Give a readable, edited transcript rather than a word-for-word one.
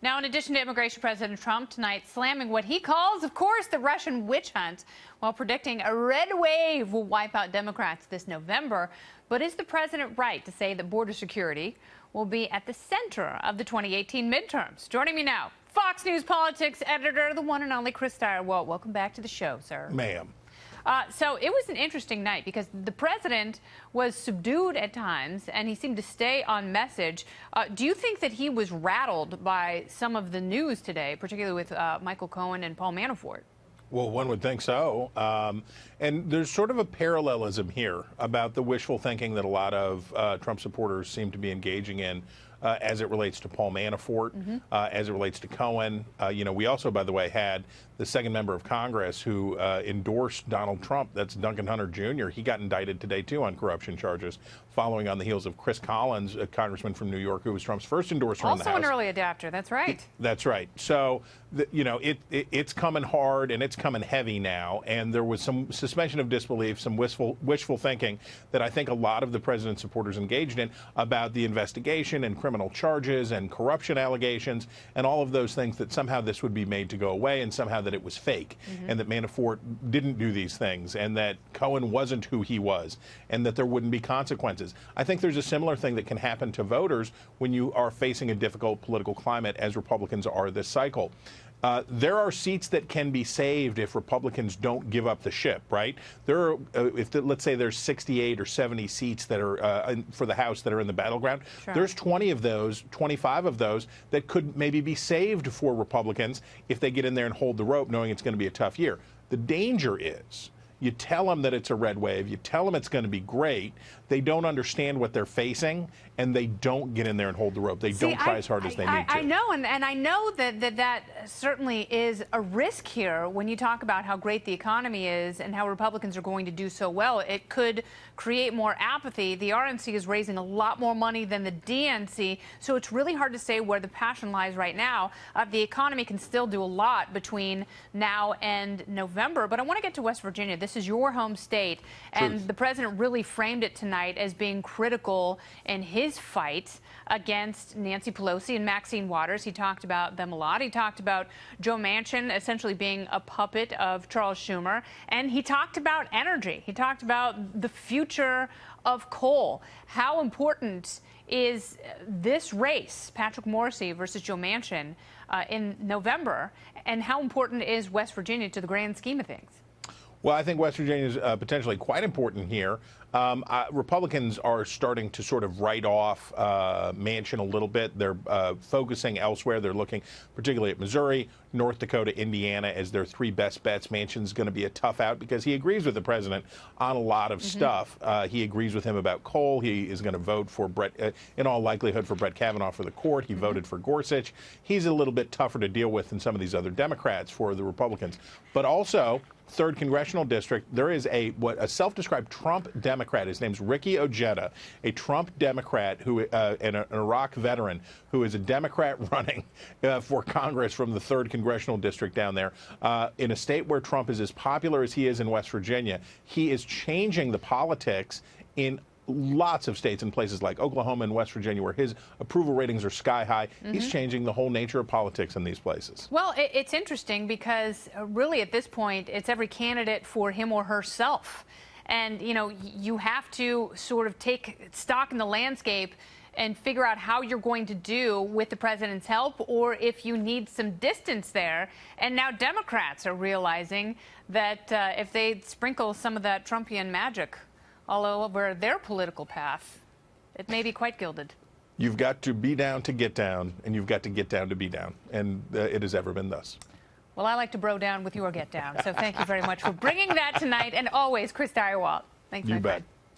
Now, in addition to immigration, President Trump tonight slamming what he calls, of course, the Russian witch hunt, while predicting a red wave will wipe out Democrats this November. But is the president right to say that border security will be at the center of the 2018 midterms? Joining me now, Fox News politics editor, the one and only Chris Stirewalt. Welcome back to the show, sir. Ma'am. So it was an interesting night because the president was subdued at times and he seemed to stay on message. Do you think that he was rattled by some of the news today, particularly with Michael Cohen and Paul Manafort? Well, one would think so. And there's sort of a parallelism here about the wishful thinking that a lot of Trump supporters seem to be engaging in as it relates to Paul Manafort, as it relates to Cohen. We also, by the way, had the second member of Congress who endorsed Donald Trump. That's Duncan Hunter Jr. He got indicted today, too, on corruption charges, following on the heels of Chris Collins, a congressman from New York, who was Trump's first endorser in the House. Also an early adapter. That's right. That's right. So, it's coming hard and it's coming heavy now. And there was some suspension of disbelief, some wishful thinking that I think a lot of the president's supporters engaged in about the investigation and criminal charges and corruption allegations and all of those things, that somehow this would be made to go away and somehow that it was fake and that Manafort didn't do these things and that Cohen wasn't who he was and that there wouldn't be consequences. I think there's a similar thing that can happen to voters when you are facing a difficult political climate, as Republicans are this cycle. There are seats that can be saved if Republicans don't give up the ship, right? There are, let's say there's 68 or 70 seats that are for the House that are in the battleground. Sure. There's 20 of those, 25 of those that could maybe be saved for Republicans if they get in there and hold the rope, knowing it's going to be a tough year. The danger is you tell them that it's a red wave, you tell them it's going to be great, they don't understand what they're facing, and they don't get in there and hold the rope. They don't try as hard as they need to. I know, and I know that certainly is a risk here when you talk about how great the economy is and how Republicans are going to do so well. It could create more apathy. The RNC is raising a lot more money than the DNC, so it's really hard to say where the passion lies right now. The economy can still do a lot between now and November, but I want to get to West Virginia. This is your home state, and the president really framed it tonight as being critical in his fight against Nancy Pelosi and Maxine Waters. He talked about them a lot. He talked about Joe Manchin essentially being a puppet of Charles Schumer, and he talked about energy. He talked about the future of coal. How important is this race, Patrick Morrisey versus Joe Manchin, in November, and how important is West Virginia to the grand scheme of things? Well, I think West Virginia is potentially quite important here. Republicans are starting to sort of write off Manchin a little bit. They're focusing elsewhere. They're looking particularly at Missouri, North Dakota, Indiana as their three best bets. Manchin's going to be a tough out because he agrees with the president on a lot of stuff. He agrees with him about coal. He is going to vote for in all likelihood, for Brett Kavanaugh for the court. He voted for Gorsuch. He's a little bit tougher to deal with than some of these other Democrats for the Republicans. But also, 3rd Congressional District, there is a self-described Trump Democrat. His name's Ricky Ojeda, a Trump Democrat who and an Iraq veteran who is a Democrat running for Congress from the 3rd Congressional District down there in a state where Trump is as popular as he is in West Virginia. He is changing the politics in lots of states and places like Oklahoma and West Virginia, where his approval ratings are sky high. He's changing the whole nature of politics in these places. Well, it's interesting because really at this point, it's every candidate for him or herself. And, you have to sort of take stock in the landscape and figure out how you're going to do with the president's help, or if you need some distance there. And now Democrats are realizing that if they sprinkle some of that Trumpian magic all over their political path, it may be quite gilded. You've got to be down to get down, and you've got to get down to be down, and it has ever been thus. Well, I like to bro down with your get down, so thank you very much for bringing that tonight, and always, Chris Stirewalt. Thanks, my friend.